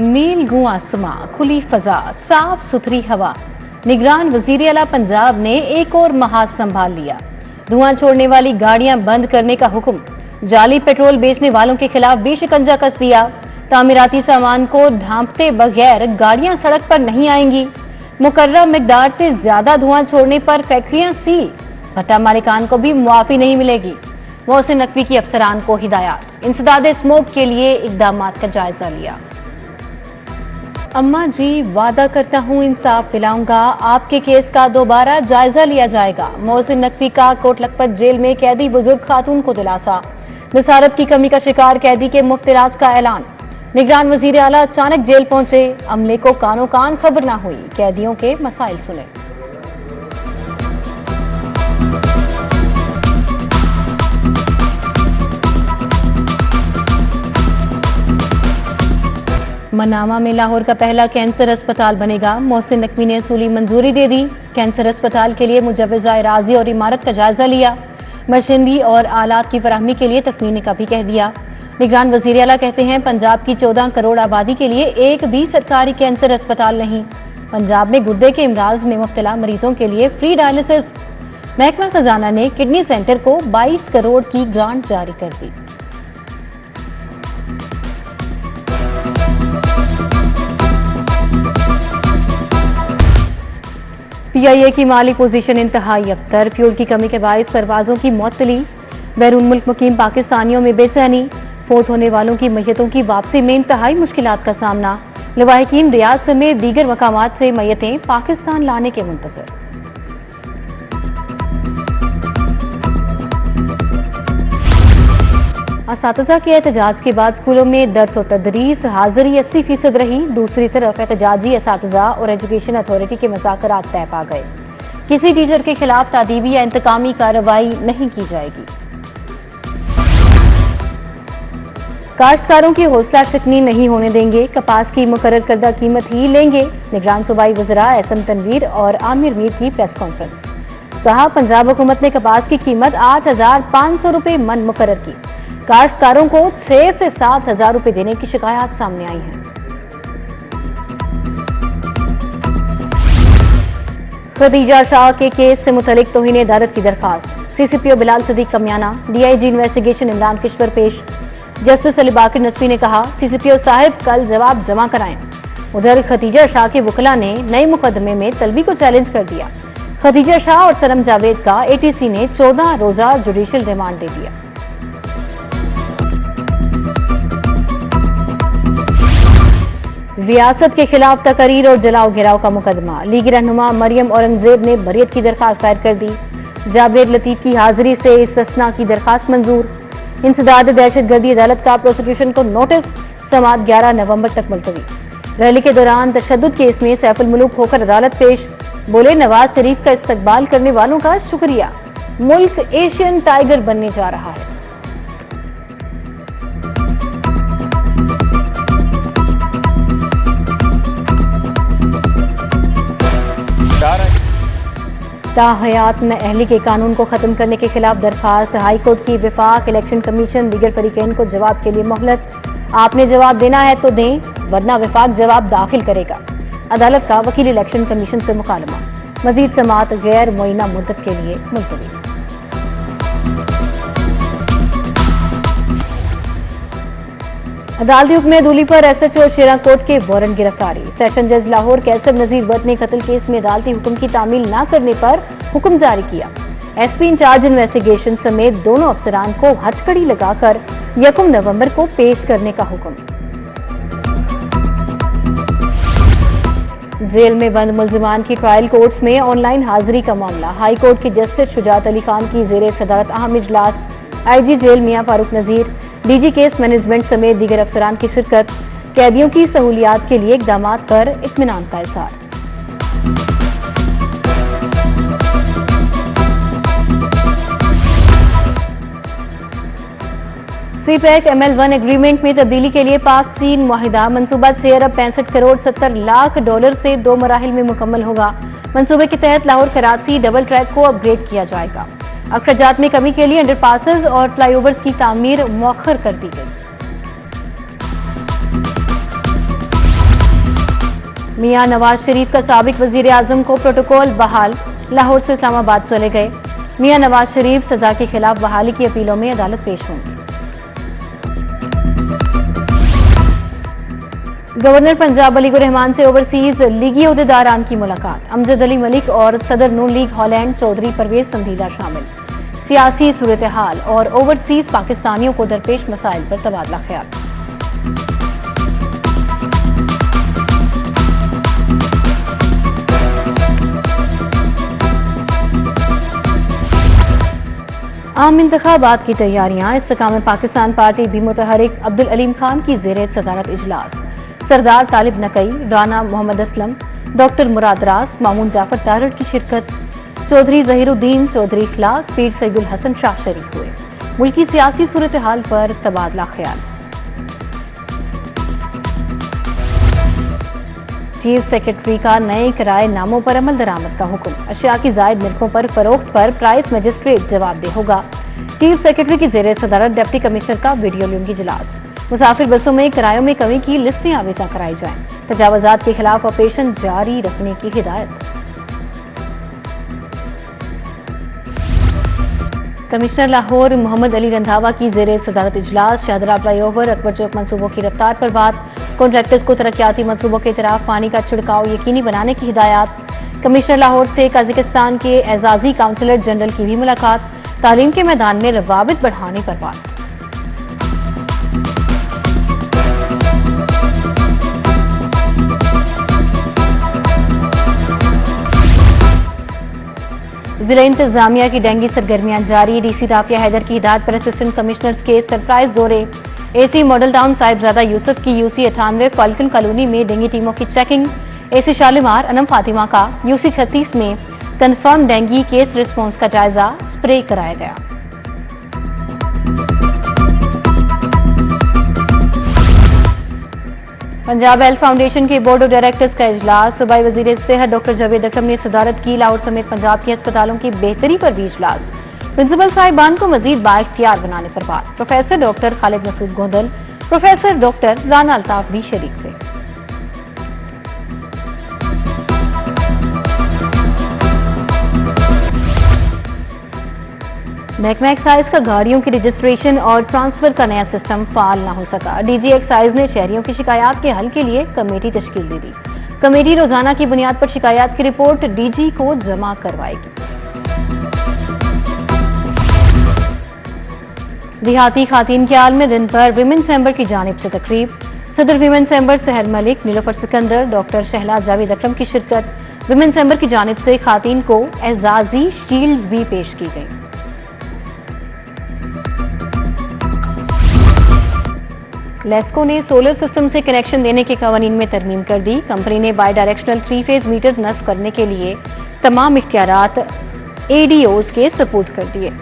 नील गूं आसमां, खुली फजा, साफ सुथरी हवा। निगरान वजीर आला पंजाब ने एक और महाज संभाल लिया। धुआं छोड़ने वाली गाड़ियां बंद करने का हुक्म। जाली पेट्रोल बेचने वालों के खिलाफ भी शिकंजा कस दिया। तामीराती सामान को ढांपते बगैर गाड़ियां सड़क पर नहीं आएंगी। मुकर्रर मिकदार से ज्यादा धुआं छोड़ने पर फैक्ट्रियां सील। भट्टा मालिकान को भी मुआफी नहीं मिलेगी। मोहसिन नकवी की अफसरान को हिदायत। इंसदाद स्मोक के लिए इकदामात का जायजा लिया। अम्मा जी, वादा करता हूँ इंसाफ दिलाऊंगा, आपके केस का दोबारा जायजा लिया जाएगा। मोहसिन नकवी का कोट लखपत जेल में कैदी बुजुर्ग खातून को दिलासा। नसारत की कमी का शिकार कैदी के मुफ्त इलाज का ऐलान। निगरान वजीर आला अचानक जेल पहुंचे, अमले को कानो कान खबर ना हुई। कैदियों के मसाइल सुने। मनामा में लाहौर का पहला कैंसर अस्पताल बनेगा। मोहसिन नकवी ने असूली मंजूरी दे दी। कैंसर अस्पताल के लिए मुजव्वज़ा इराज़ी और इमारत का जायजा लिया। मशीनरी और आलात की फराहमी के लिए तखमीने का भी कह दिया। निगरान वज़ीर आला कहते हैं, पंजाब की 14 करोड़ आबादी के लिए एक भी सरकारी कैंसर अस्पताल नहीं। पंजाब में गुर्दे के इमराज में मुब्तला मरीजों के लिए फ्री डायलिसिस। महकमा खजाना ने किडनी सेंटर को 22 करोड़ की ग्रांट जारी कर दी। PIA की माली पोजीशन इंतहाई अबतर। फ्यूल की कमी के बायस परवाजों की मुअत्तली। बैरून मुल्क मुकीम पाकिस्तानियों में बेचैनी। फोत होने वालों की मैयतों की वापसी में इंतहाई मुश्किलात का सामना। लवाहिकीन रियाद समेत दीगर मकामात से मैयतें पाकिस्तान लाने के मुंतज़िर। असातिज़ा के एहतजाज के बाद स्कूलों में दर्स और तदरीस हाजिरी 80% रही। दूसरी तरफ एहतजाजी असातिज़ा और एजुकेशन अथॉरिटी के मुज़ाकरात तय पा गए। किसी टीचर के खिलाफ तादीबी या इंतकामी कार्रवाई नहीं की जाएगी। काश्तकारों की हौसला शिकनी नहीं होने देंगे। कपास की मुकर्रर करदा कीमत ही लेंगे। निगरान सूबाई वज़रा एसएम तनवीर और आमिर मीर की प्रेस कॉन्फ्रेंस। कहा, पंजाब हुकूमत ने कपास की कीमत 8,500 रुपये मन मुकर्रर की। काश्तकारों को 6 से 7 हजार रुपए देने की शिकायत सामने आई है। खदीजा शाह के केस से मुतलिक तौहीन अदालत की दरखास्त। CCPO बिलाल सदीक का म्याना। DIG इन्वेस्टिगेशन इमरान किश्वर पेश। जस्टिस अली बाकर नसवी ने कहा, CCPO साहिब कल जवाब जमा कराएं। उधर खदीजा शाह के वकला ने नए मुकदमे में तलबी को चैलेंज कर दिया। खदीजा शाह और सनम जावेद का ATC ने 14 रोजा जुडिशल रिमांड दे दिया। रियासत के खिलाफ तकरीर और जलाओ घिराव का मुकदमा। लीगी रहनुमा मरियम औरंगजेब ने बरियत की दरखास्त दायर कर दी। जावेद लतीफ की हाजिरी से इस्तिस्ना की दरखास्त मंजूर। इंसदाद दहशतगर्दी अदालत का प्रोसिक्यूशन को नोटिस। समाअत 11 नवंबर तक मुलतवी। रैली के दौरान तशद्दुद केस में सैफुल मुल्क होकर अदालत पेश। बोले, नवाज शरीफ का इस्तकबाल करने वालों का शुक्रिया। मुल्क एशियन टाइगर बनने जा रहा है। ताहयात न अहली के कानून को खत्म करने के खिलाफ दरखास्त। हाई कोर्ट की विफाक इलेक्शन कमीशन दीगर फरीकैन को जवाब के लिए मोहलत। आपने जवाब देना है तो दें, वरना विफाक जवाब दाखिल करेगा। अदालत का वकील इलेक्शन कमीशन से मुकालमा। मजीद समाअत गैर मुअय्यना मुद्दत के लिए मुलतवी। अदालती हुक्म धूली पर SHO और शेरा कोट के वारंट गिरफ्तारी। सेशन जज लाहौर कैसर नजीर बट ने कत्ल केस में अदालती हुक्म की तामील न करने पर हुक्म जारी किया। SP इंचार्ज इन्वेस्टिगेशन समेत दोनों अफसरान को हथकड़ी लगाकर 1 नवंबर को पेश करने का हुक्म। जेल में बंद मुल्जिमान की ट्रायल कोर्ट्स में ऑनलाइन हाजिरी का मामला। हाई कोर्ट के जस्टिस शुजात अली खान की जेर सदारत अहम इजलास। IG जेल मियां फारूक नजीर, DG केस मैनेजमेंट समेत दीगर अफसरान की शिरकत। कैदियों की सहूलियात के लिए इकदामात पर इत्मीनान का इज़हार। CPEC ML1 एग्रीमेंट में तब्दीली के लिए पाक चीन मुआहिदा। मनसूबा 6 अरब 65 करोड़ 70 लाख डॉलर से 2 मराहिल में मुकम्मल होगा। मनसूबे के तहत लाहौर कराची डबल ट्रैक को अपग्रेड किया जाएगा। अखराजात में कमी के लिए अंडरपासेस और फ्लाईओवर्स की तामीर मौखर कर दी गई। मियां नवाज शरीफ का साबिक वजीर आजम को प्रोटोकॉल बहाल, लाहौर से इस्लामाबाद चले गए। मियां नवाज शरीफ सजा के खिलाफ बहाली की अपीलों में अदालत पेश होंगे। गवर्नर पंजाब वलीगुर रहमान से ओवरसीज लीगी ओहदेदारान की मुलाकात। अमजद अली मलिक और सदर नून लीग हॉलैंड चौधरी परवेज संधीला शामिल। सियासी सूरत हाल और ओवरसीज पाकिस्तानियों को दरपेश मसाइल पर तबादला ख्याल। आम इंतखाबात की तैयारियां। इस्तेकाम पाकिस्तान पार्टी भी मुतहरिक अब्दुल अलीम खान की ज़ेर सदारत इजलास। सरदार तालिब नकई, राना मोहम्मद असलम, डॉक्टर मुराद रास, मामून जाफर तारड़ की शिरकत। चौधरी जहीरुद्दीन, चौधरी इखलाक, पीर सईदुल हसन शाह शरीक हुए। मुल्की सियासी सूरत हाल पर तबादला ख्याल। चीफ सेक्रेटरी का नए किराए नामों पर अमल दरामद का हुक्म। अशिया की जायद नरखों पर फरोख्त पर प्राइस मजिस्ट्रेट जवाबदेह होगा। चीफ सेक्रेटरी की जेर सदारत डिप्टी कमिश्नर का वीडियो लिंक इजलास। मुसाफिर बसों में किरायों में कमी की लिस्टें आवेजा कराई जाएं। तजावुजात के खिलाफ ऑपरेशन जारी रखने की हिदायत। कमिश्नर लाहौर मोहम्मद अली रंधावा की जेर सदारत इजलास। शाहदरा फ्लाईओवर, अकबर चौक मनसूबों की रफ्तार पर बात। कॉन्ट्रैक्टर्स को तरक्याती मनसूबों के तरफ पानी का छिड़काव यकीनी बनाने की हिदायत। कमिश्नर लाहौर से कजाकिस्तान के एजाजी काउंसलर जनरल की भी मुलाकात। तालीम के मैदान में रवाबित बढ़ाने पर बात। जिला इंतजामिया की डेंगू सरगर्मियां जारी। डीसी राफिया हैदर की हिदायत पर असिस्टेंट कमिश्नर्स के सरप्राइज दौरे। AC model town Sahibzada Yusuf की यूसी 98 फाल्कन कॉलोनी में डेंगू टीमों की चेकिंग। एसी शालीमार अनम फातिमा का यूसी 36 में कन्फर्म डेंगू केस रिस्पॉन्स का जायजा। स्प्रे कराया गया। पंजाब हेल्थ फाउंडेशन के बोर्ड ऑफ डायरेक्टर्स का इजलास। सूबाई वजीर सेहत डॉक्टर जावेद अकरम ने सदारत की। लाहौर समेत पंजाब के अस्पतालों की बेहतरी पर भी इजलास। प्रिंसिपल साहिबान को मजीद बाइख्तियार बनाने पर बात। Professor doctor Khalid Masood Gondal, professor doctor Rana Altaf भी शरीक थे। महकमा एक्साइज का गाड़ियों की रजिस्ट्रेशन और ट्रांसफर का नया सिस्टम फाल न हो सका। डीजी एक्साइज ने शहरियों की शिकायत के हल के लिए कमेटी तश्कील दे दी। कमेटी रोजाना की बुनियाद पर शिकायत की रिपोर्ट डीजी को जमा करवाएगी। देहाती खातीन के आलमी दिन पर विमेन चैम्बर की जानिब से तकरीब। सदर विमेन चैम्बर सहर मलिक, नीलोफर सिकंदर, डॉक्टर शहला जावेद अकरम की शिरकत। विमेन चैम्बर की जानिब से खातीन को एजाजी शील्ड्स भी पेश की गई। लेस्को ने सोलर सिस्टम से कनेक्शन देने के कवानीन में तरमीम कर दी। कंपनी ने बाई डायरेक्शनल 3 फेज मीटर नस्ब करने के लिए तमाम इख्तियारात एडीओज के सपुर्द कर दिए।